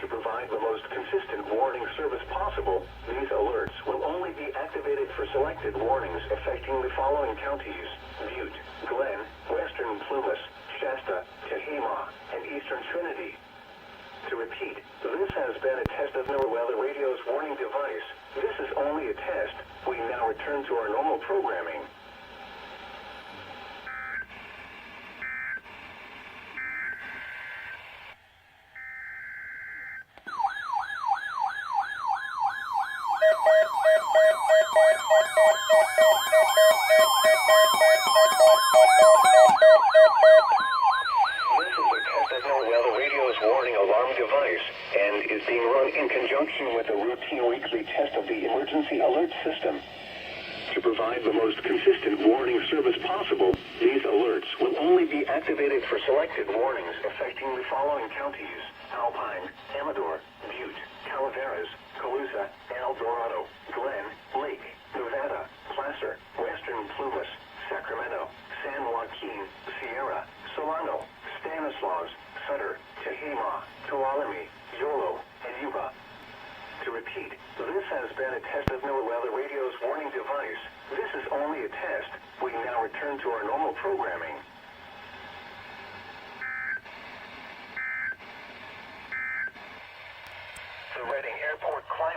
To provide the most consistent warning service possible, these alerts will only be activated for selected warnings affecting the following counties: Butte, Glen, Western Plumas, Shasta, Tehama, and Eastern Trinity. To repeat, this has been a test of NOAA Weather Radio's warning device. This is only a test. We now return to our normal programming. Warning alarm device and is being run in conjunction with a routine weekly test of the emergency alert system. To provide the most consistent warning service possible, these alerts will only be activated for selected warnings affecting the following counties: Alpine, Amador, Butte, Calaveras, Colusa, El Dorado, Glen, Lake, Nevada, Placer, Western Plumas, Sacramento, San Joaquin, Sierra, Solano, Stanislaus, Sutter, Tehama, Tuolumne, Yolo, and Yuba. To repeat, this has been a test of NOAA Weather Radio's warning device. This is only a test. We now return to our normal programming. The Reading Airport climate